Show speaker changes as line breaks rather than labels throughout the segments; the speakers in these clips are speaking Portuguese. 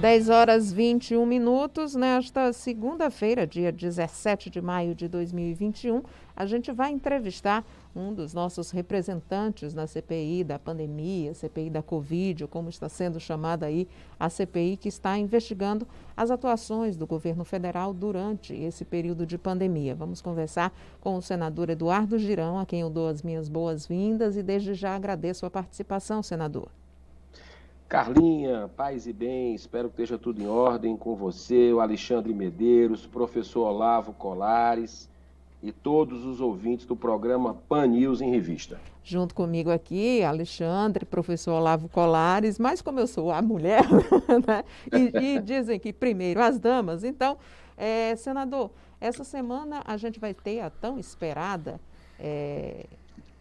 10 horas 21 minutos, nesta segunda-feira, dia 17 de maio de 2021, a gente vai entrevistar um dos nossos representantes na CPI da pandemia, CPI da Covid, ou como está sendo chamada aí, a CPI que está investigando as atuações do governo federal durante esse período de pandemia. Vamos conversar com o senador Eduardo Girão, a quem eu dou as minhas boas-vindas e desde já agradeço a participação, senador.
Carlinha, paz e bem, espero que esteja tudo em ordem com você, o Alexandre Medeiros, professor Olavo Colares e todos os ouvintes do programa Pan News em Revista.
Junto comigo aqui, Alexandre, professor Olavo Colares, mas como eu sou a mulher, né? E dizem que primeiro as damas, então, senador, essa semana a gente vai ter a tão esperada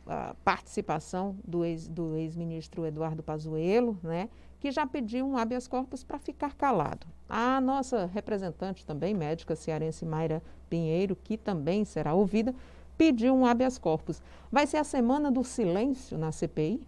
a participação do ex-ministro Eduardo Pazuello, né, que já pediu um habeas corpus para ficar calado. A nossa representante também, médica cearense Mayra Pinheiro, que também será ouvida, pediu um habeas corpus. Vai ser a semana do silêncio na CPI?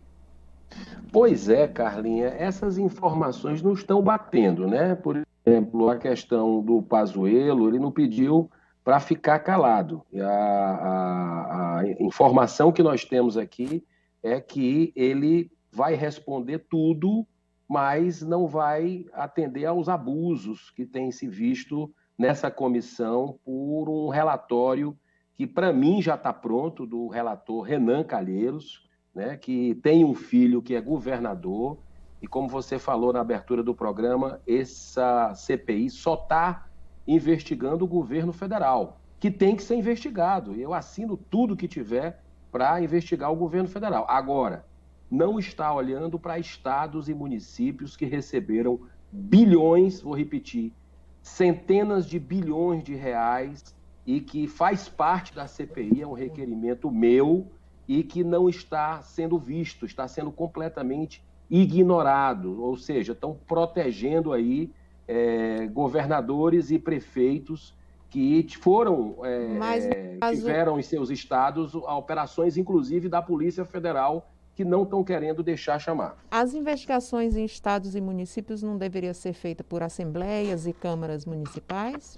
Pois é, Carlinha, essas informações não estão batendo, né? Por exemplo, a questão do Pazuello, ele não pediu para ficar calado. A informação que nós temos aqui é que ele vai responder tudo, mas não vai atender aos abusos que têm se visto nessa comissão por um relatório que, para mim, já está pronto, do relator Renan Calheiros, né, que tem um filho que é governador, e como você falou na abertura do programa, essa CPI só está investigando o governo federal, que tem que ser investigado. Eu assino tudo que tiver para investigar o governo federal. Agora, não está olhando para estados e municípios que receberam bilhões, vou repetir, centenas de bilhões de reais e que faz parte da CPI, é um requerimento meu, e que não está sendo visto, está sendo completamente ignorado, ou seja, estão protegendo aí governadores e prefeitos que tiveram em seus estados operações, inclusive da Polícia Federal, que não estão querendo deixar chamar.
As investigações em estados e municípios não deveriam ser feitas por assembleias e câmaras municipais?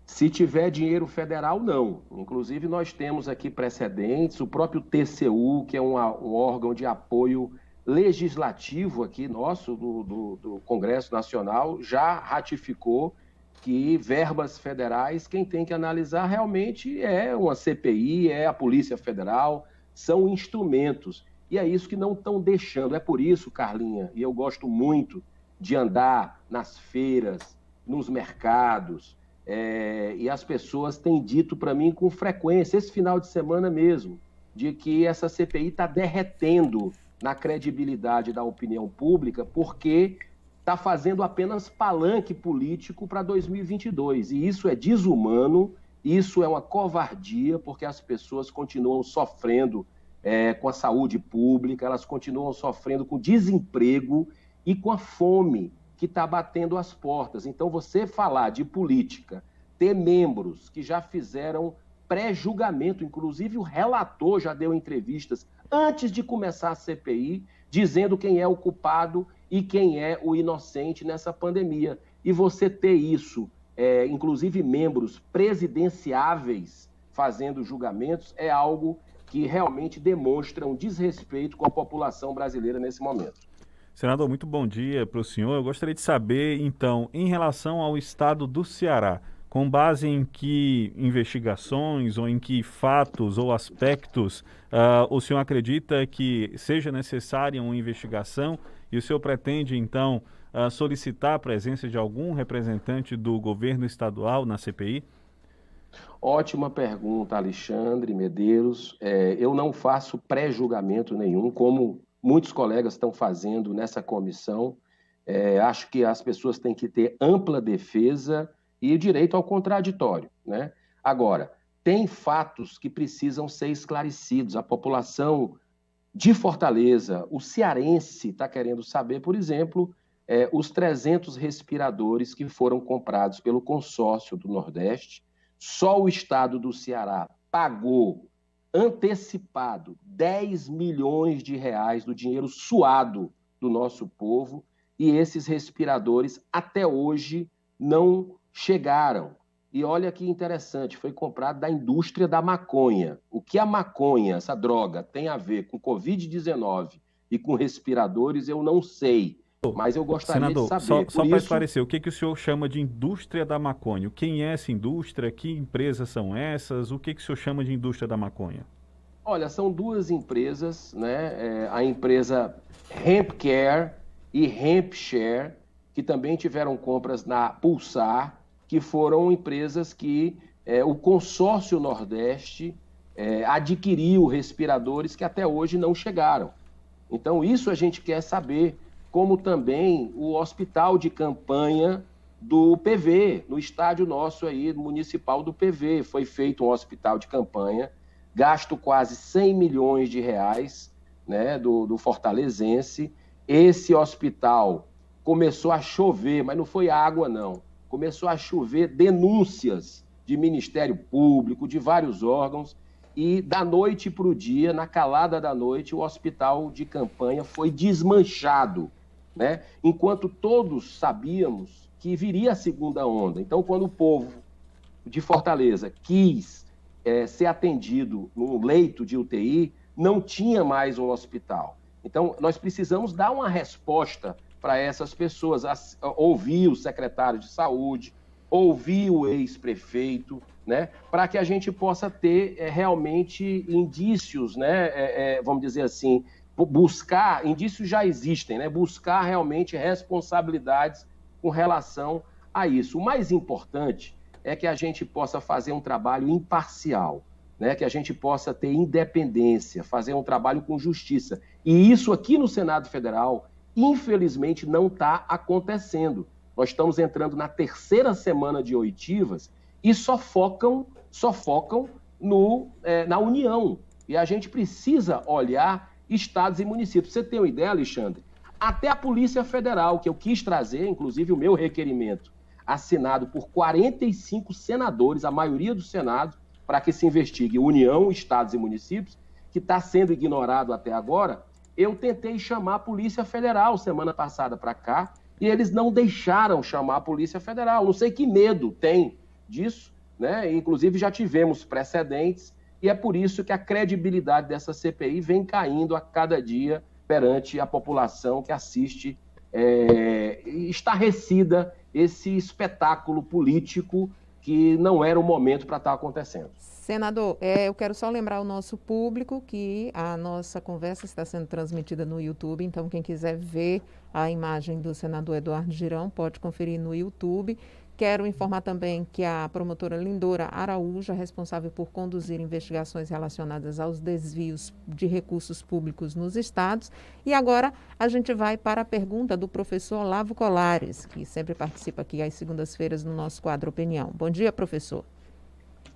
Se tiver dinheiro federal, não. Inclusive, nós temos aqui precedentes, o próprio TCU, que é um órgão de apoio legislativo aqui nosso, do Congresso Nacional, já ratificou que verbas federais, quem tem que analisar realmente é uma CPI, é a Polícia Federal, são instrumentos. E é isso que não estão deixando. É por isso, Carlinha, e eu gosto muito de andar nas feiras, nos mercados, e as pessoas têm dito para mim com frequência, esse final de semana mesmo, de que essa CPI está derretendo na credibilidade da opinião pública porque está fazendo apenas palanque político para 2022. E isso é desumano, isso é uma covardia, porque as pessoas continuam sofrendo com a saúde pública, elas continuam sofrendo com desemprego e com a fome que está batendo as portas. Então, você falar de política, ter membros que já fizeram pré-julgamento, inclusive o relator já deu entrevistas antes de começar a CPI, dizendo quem é o culpado e quem é o inocente nessa pandemia. E você ter isso, inclusive membros presidenciáveis fazendo julgamentos, é algo que realmente demonstra um desrespeito com a população brasileira nesse momento.
Senador, muito bom dia para o senhor. Eu gostaria de saber, então, em relação ao estado do Ceará, com base em que investigações ou em que fatos ou aspectos o senhor acredita que seja necessária uma investigação e o senhor pretende, então, solicitar a presença de algum representante do governo estadual na CPI?
Ótima pergunta, Alexandre Medeiros. Eu não faço pré-julgamento nenhum, como muitos colegas estão fazendo nessa comissão. Acho que as pessoas têm que ter ampla defesa e direito ao contraditório, né? Agora, tem fatos que precisam ser esclarecidos. A população de Fortaleza, o cearense está querendo saber, por exemplo, os 300 respiradores que foram comprados pelo consórcio do Nordeste. Só o estado do Ceará pagou antecipado 10 milhões de reais do dinheiro suado do nosso povo, e esses respiradores até hoje não chegaram. E olha que interessante, foi comprado da indústria da maconha. O que a maconha, essa droga, tem a ver com Covid-19 e com respiradores, eu não sei. Mas eu gostaria de
Senador,
saber.
só para esclarecer, o que o senhor chama de indústria da maconha? Quem é essa indústria? Que empresas são essas? O que o senhor chama de indústria da maconha?
Olha, são duas empresas, né? A empresa HempCare e HempShare, que também tiveram compras na Pulsar, que foram empresas que o Consórcio Nordeste adquiriu respiradores que até hoje não chegaram. Então, isso a gente quer saber, como também o hospital de campanha do PV, no estádio nosso aí, municipal do PV. Foi feito um hospital de campanha, gasto quase 100 milhões de reais, né, do fortalezense. Esse hospital começou a chover, mas não foi água, não. Começou a chover denúncias de Ministério Público, de vários órgãos, e da noite para o dia, na calada da noite, o hospital de campanha foi desmanchado, né? Enquanto todos sabíamos que viria a segunda onda. Então, quando o povo de Fortaleza quis ser atendido num leito de UTI, não tinha mais um hospital. Então, nós precisamos dar uma resposta para essas pessoas, ouvir o secretário de saúde, ouvir o ex-prefeito, né, para que a gente possa ter realmente indícios, né, vamos dizer assim, buscar, indícios já existem, né, buscar realmente responsabilidades com relação a isso. O mais importante é que a gente possa fazer um trabalho imparcial, né, que a gente possa ter independência, fazer um trabalho com justiça. E isso aqui no Senado Federal, infelizmente, não está acontecendo. Nós estamos entrando na terceira semana de oitivas e só focam na União. E a gente precisa olhar estados e municípios. Você tem uma ideia, Alexandre? Até a Polícia Federal, que eu quis trazer, inclusive o meu requerimento, assinado por 45 senadores, a maioria do Senado, para que se investigue União, estados e municípios, que está sendo ignorado até agora. Eu tentei chamar a Polícia Federal semana passada para cá, e eles não deixaram chamar a Polícia Federal. Não sei que medo tem disso, né? Inclusive já tivemos precedentes, e é por isso que a credibilidade dessa CPI vem caindo a cada dia perante a população que assiste estarrecida esse espetáculo político que não era o momento para estar acontecendo.
Senador, eu quero só lembrar ao nosso público que a nossa conversa está sendo transmitida no YouTube, então quem quiser ver a imagem do senador Eduardo Girão pode conferir no YouTube. Quero informar também que a promotora Lindora Araújo é responsável por conduzir investigações relacionadas aos desvios de recursos públicos nos estados. E agora a gente vai para a pergunta do professor Olavo Colares, que sempre participa aqui às segundas-feiras no nosso quadro Opinião. Bom dia, professor.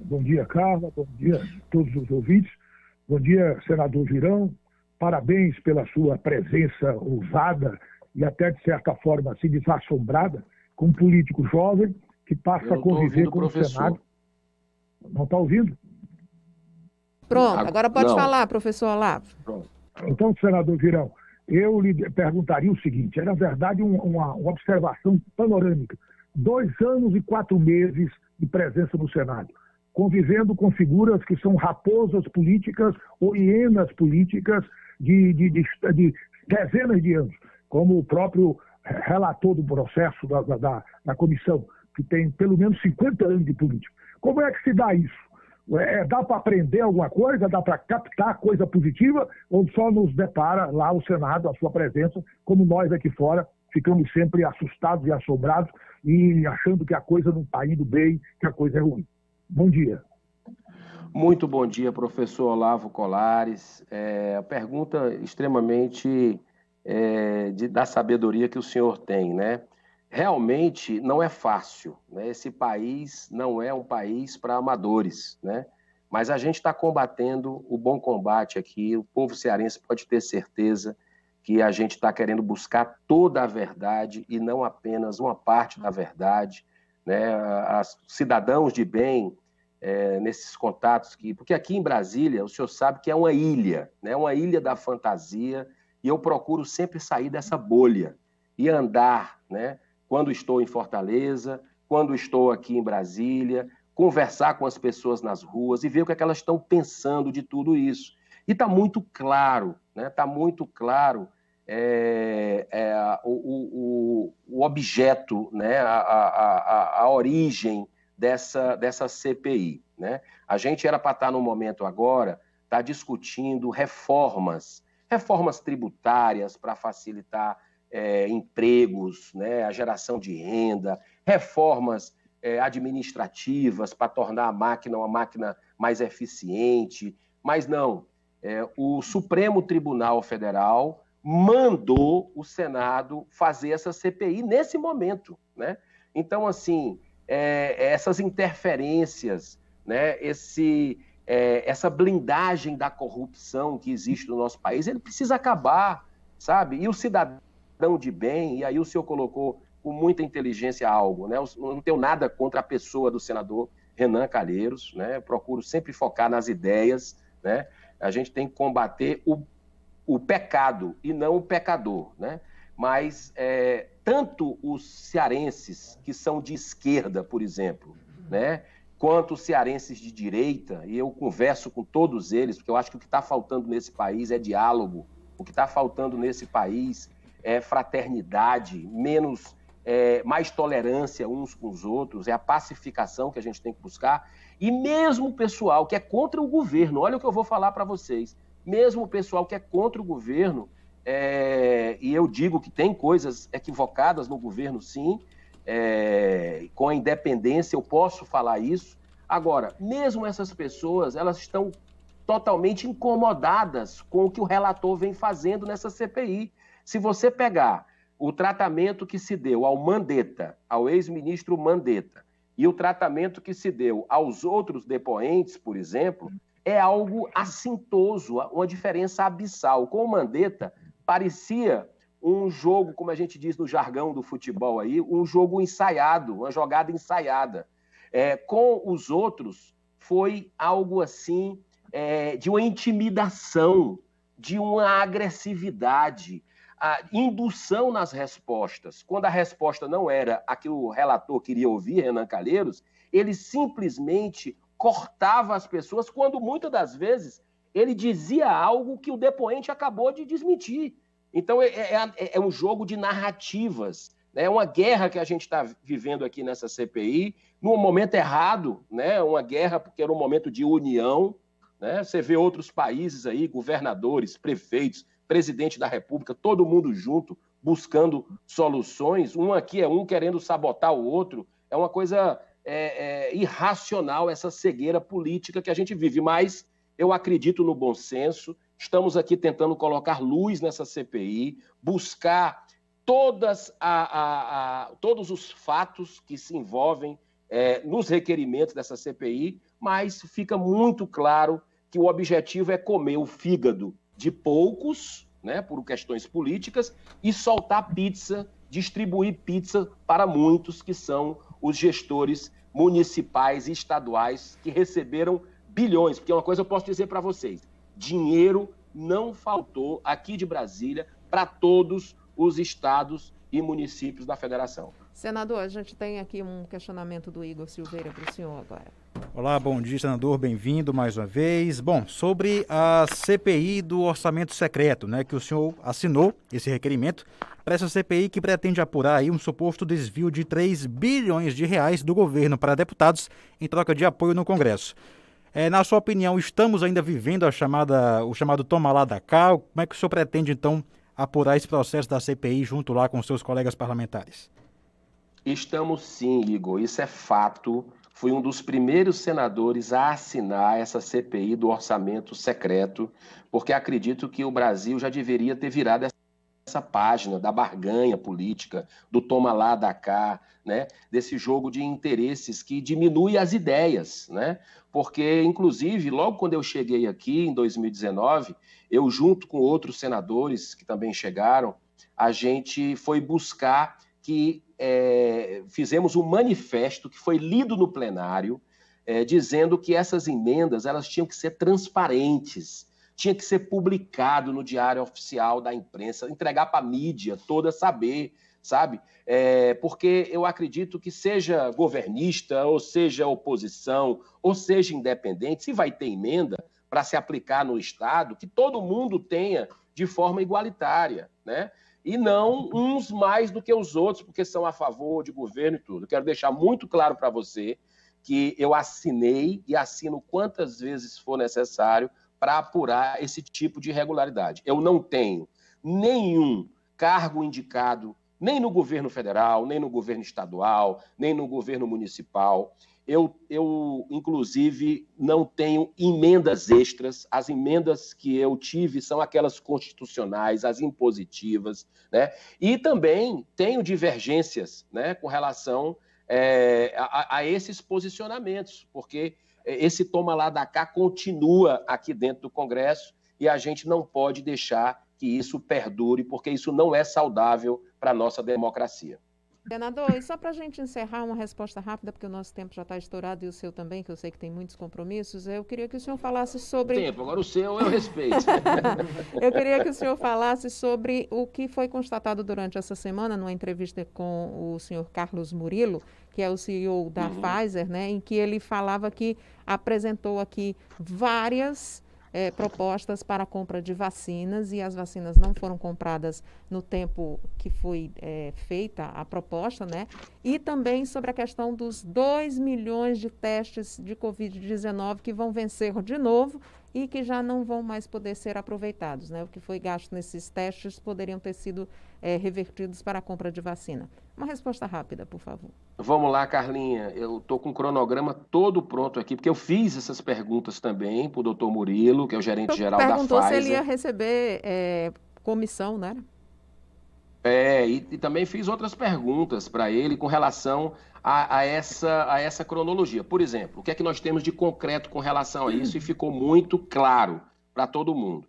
Bom dia, Carla. Bom dia a todos os ouvintes. Bom dia, senador Girão. Parabéns pela sua presença ousada e até, de certa forma, assim, desassombrada, com um político jovem que passa a conviver com o Senado. Não está ouvindo?
Pronto, agora pode falar, professor Olavo.
Pronto. Então, senador Girão, eu lhe perguntaria o seguinte, é, na verdade, uma observação panorâmica. 2 anos e 4 meses de presença no Senado, convivendo com figuras que são raposas políticas ou hienas políticas de dezenas de anos, como o próprio relator do processo da comissão, que tem pelo menos 50 anos de política. Como é que se dá isso? Dá para aprender alguma coisa? Dá para captar coisa positiva? Ou só nos depara lá o Senado, a sua presença, como nós aqui fora, ficamos sempre assustados e assombrados e achando que a coisa não está indo bem, que a coisa é ruim? Bom dia.
Muito bom dia, professor Olavo Colares. A pergunta extremamente da sabedoria que o senhor tem, né? Realmente não é fácil, né? Esse país não é um país para amadores, né? Mas a gente está combatendo o bom combate aqui, o povo cearense pode ter certeza que a gente está querendo buscar toda a verdade e não apenas uma parte da verdade, né? Os cidadãos de bem, nesses contatos, porque aqui em Brasília, o senhor sabe que é uma ilha, né? Uma ilha da fantasia, e eu procuro sempre sair dessa bolha. e andar, né, quando estou em Fortaleza, quando estou aqui em Brasília, conversar com as pessoas nas ruas e ver o que é que elas estão pensando de tudo isso. E está muito claro, né? Está muito claro o objeto, né? A origem dessa CPI. Né? A gente era para estar no momento agora, está discutindo reformas tributárias para facilitar empregos, né? A geração de renda, reformas administrativas para tornar a máquina uma máquina mais eficiente, mas não. O Supremo Tribunal Federal mandou o Senado fazer essa CPI nesse momento, né? Então, assim, essas interferências, né? Essa blindagem da corrupção que existe no nosso país, ele precisa acabar, sabe? E o cidadão de bem, e aí o senhor colocou com muita inteligência algo, né? Eu não tenho nada contra a pessoa do senador Renan Calheiros, né? Eu procuro sempre focar nas ideias, né? A gente tem que combater o pecado e não o pecador, né? Mas tanto os cearenses que são de esquerda, por exemplo, né? Quanto os cearenses de direita, e eu converso com todos eles, porque eu acho que o que está faltando nesse país é diálogo, o que está faltando nesse país é fraternidade, mais tolerância uns com os outros, é a pacificação que a gente tem que buscar. E mesmo o pessoal que é contra o governo, olha o que eu vou falar para vocês, mesmo o pessoal que é contra o governo, e eu digo que tem coisas equivocadas no governo, sim, com a independência eu posso falar isso. Agora, mesmo essas pessoas, elas estão totalmente incomodadas com o que o relator vem fazendo nessa CPI. Se você pegar o tratamento que se deu ao Mandetta, ao ex-ministro Mandetta, e o tratamento que se deu aos outros depoentes, por exemplo, é algo assintoso, uma diferença abissal. Com o Mandetta, parecia um jogo, como a gente diz no jargão do futebol aí, um jogo ensaiado, uma jogada ensaiada. Com os outros, foi algo assim, de uma intimidação, de uma agressividade, a indução nas respostas. Quando a resposta não era a que o relator queria ouvir, Renan Calheiros, ele simplesmente cortava as pessoas, quando muitas das vezes ele dizia algo que o depoente acabou de desmentir. Então é um jogo de narrativas, né? É uma guerra que a gente está vivendo aqui nessa CPI, num momento errado, né? Uma guerra porque era um momento de união, né? Você vê outros países aí, governadores, prefeitos, presidente da República, todo mundo junto, buscando soluções. Um aqui é um querendo sabotar o outro. É uma coisa irracional essa cegueira política que a gente vive. Mas eu acredito no bom senso. Estamos aqui tentando colocar luz nessa CPI, buscar todos os fatos que se envolvem nos requerimentos dessa CPI, mas fica muito claro que o objetivo é comer o fígado de poucos, né, por questões políticas, e soltar pizza, distribuir pizza para muitos que são os gestores municipais e estaduais que receberam bilhões. Porque uma coisa eu posso dizer para vocês, dinheiro não faltou aqui de Brasília para todos os estados e municípios da federação.
Senador, a gente tem aqui um questionamento do Igor Silveira para o senhor agora.
Olá, bom dia, senador, bem-vindo mais uma vez. Bom, sobre a CPI do orçamento secreto, né, que o senhor assinou esse requerimento para essa CPI que pretende apurar aí um suposto desvio de 3 bilhões de reais do governo para deputados em troca de apoio no Congresso. Na sua opinião, estamos ainda vivendo o chamado toma lá da cá? Como é que o senhor pretende, então, apurar esse processo da CPI junto lá com seus colegas parlamentares?
Estamos sim, Igor, isso é fato. Fui um dos primeiros senadores a assinar essa CPI do orçamento secreto, porque acredito que o Brasil já deveria ter virado essa página da barganha política, do toma lá da cá, né? Desse jogo de interesses que diminui as ideias, né? Porque, inclusive, logo quando eu cheguei aqui, em 2019, eu, junto com outros senadores que também chegaram, a gente foi buscar que fizemos um manifesto que foi lido no plenário, dizendo que essas emendas elas tinham que ser transparentes, tinha que ser publicado no Diário Oficial da Imprensa, entregar para a mídia toda saber, sabe? Porque eu acredito que seja governista, ou seja oposição, ou seja independente, se vai ter emenda para se aplicar no Estado, que todo mundo tenha de forma igualitária, né? E não uns mais do que os outros, porque são a favor de governo e tudo. Eu quero deixar muito claro para você que eu assinei e assino quantas vezes for necessário para apurar esse tipo de irregularidade. Eu não tenho nenhum cargo indicado, nem no governo federal, nem no governo estadual, nem no governo municipal. Eu, inclusive, não tenho emendas extras. As emendas que eu tive são aquelas constitucionais, as impositivas, né? E também tenho divergências, né, com relação a esses posicionamentos, porque esse toma lá da cá continua aqui dentro do Congresso e a gente não pode deixar que isso perdure, porque isso não é saudável para a nossa democracia.
Senador, e só para a gente encerrar uma resposta rápida, porque o nosso tempo já está estourado e o seu também, que eu sei que tem muitos compromissos, eu queria que o senhor falasse sobre...
Tempo, agora o seu eu respeito.
Eu queria que o senhor falasse sobre o que foi constatado durante essa semana, numa entrevista com o senhor Carlos Murilo, que é o CEO da Pfizer, né, em que ele falava que apresentou aqui várias propostas para a compra de vacinas, e as vacinas não foram compradas no tempo que foi feita a proposta, né? E também sobre a questão dos 2 milhões de testes de Covid-19 que vão vencer de novo e que já não vão mais poder ser aproveitados, né? O que foi gasto nesses testes poderiam ter sido revertidos para a compra de vacina. Uma resposta rápida, por favor.
Vamos lá, Carlinha. Eu estou com o cronograma todo pronto aqui, porque eu fiz essas perguntas também para o doutor Murilo, que é o gerente-geral da Pfizer.
Perguntou se ele ia receber comissão, né?
E também fiz outras perguntas para ele com relação a essa cronologia. Por exemplo, o que é que nós temos de concreto com relação a isso? E ficou muito claro para todo mundo.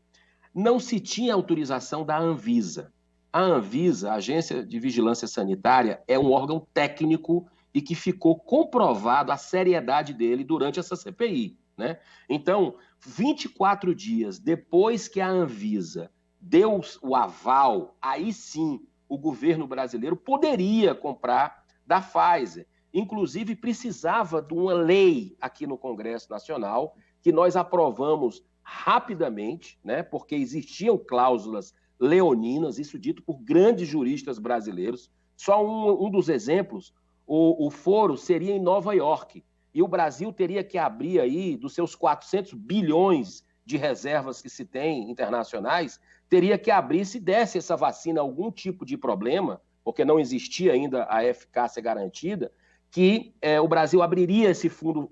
Não se tinha autorização da Anvisa. A Anvisa, a Agência de Vigilância Sanitária, é um órgão técnico e que ficou comprovado a seriedade dele durante essa CPI, né? Então, 24 dias depois que a Anvisa deu o aval, aí sim o governo brasileiro poderia comprar da Pfizer. Inclusive, precisava de uma lei aqui no Congresso Nacional, que nós aprovamos rapidamente, né? Porque existiam cláusulas leoninas, isso dito por grandes juristas brasileiros. Só um dos exemplos, o foro seria em Nova York, e o Brasil teria que abrir aí, dos seus 400 bilhões de reservas que se tem internacionais, teria que abrir, se desse essa vacina algum tipo de problema, porque não existia ainda a eficácia garantida, que o Brasil abriria esse fundo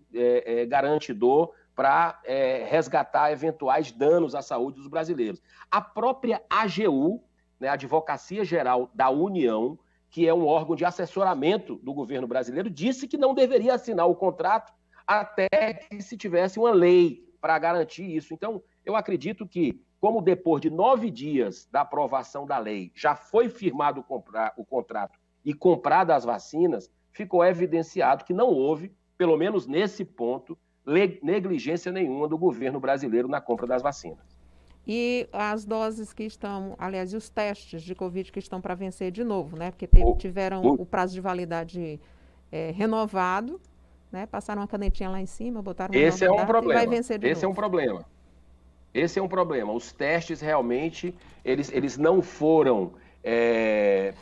garantidor para resgatar eventuais danos à saúde dos brasileiros. A própria AGU, né, a Advocacia Geral da União, que é um órgão de assessoramento do governo brasileiro, disse que não deveria assinar o contrato até que se tivesse uma lei para garantir isso. Então, eu acredito que, como depois de 9 dias da aprovação da lei, já foi firmado o contrato e comprado as vacinas, ficou evidenciado que não houve, pelo menos nesse ponto, negligência nenhuma do governo brasileiro na compra das vacinas.
E as doses que estão, aliás, e os testes de Covid que estão para vencer de novo, né? Porque tiveram o prazo de validade renovado, né? Passaram uma canetinha lá em cima, botaram uma
Esse é um problema.
E vai vencer de novo.
Esse é um problema. Esse é um problema. Os testes realmente, eles não foram,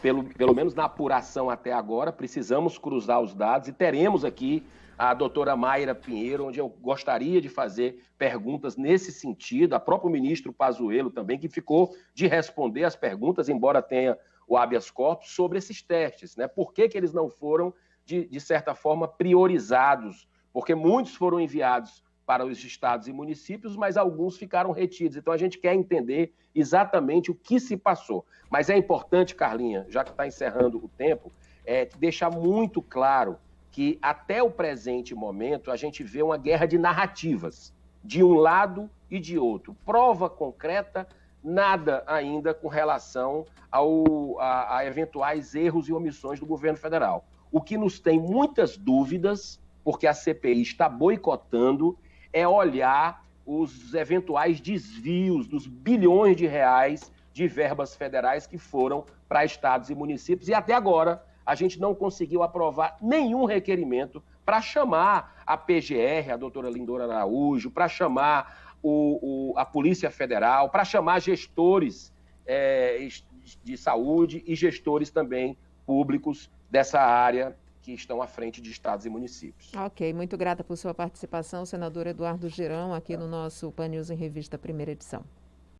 pelo menos na apuração até agora, precisamos cruzar os dados e teremos aqui a doutora Mayra Pinheiro, onde eu gostaria de fazer perguntas nesse sentido, a próprio ministro Pazuello também, que ficou de responder as perguntas, embora tenha o habeas corpus, sobre esses testes, né? Por que eles não foram, de certa forma, priorizados? Porque muitos foram enviados para os estados e municípios, mas alguns ficaram retidos. Então, a gente quer entender exatamente o que se passou. Mas é importante, Carlinha, já que está encerrando o tempo, deixar muito claro que até o presente momento a gente vê uma guerra de narrativas, de um lado e de outro. Prova concreta, nada ainda com relação a eventuais erros e omissões do governo federal. O que nos tem muitas dúvidas, porque a CPI está boicotando, é olhar os eventuais desvios dos bilhões de reais de verbas federais que foram para estados e municípios. E até agora a gente não conseguiu aprovar nenhum requerimento para chamar a PGR, a doutora Lindora Araújo, para chamar a Polícia Federal, para chamar gestores de saúde e gestores também públicos dessa área que estão à frente de estados e municípios.
Ok, muito grata por sua participação, senador Eduardo Girão, aqui no nosso Pan News em Revista, primeira edição.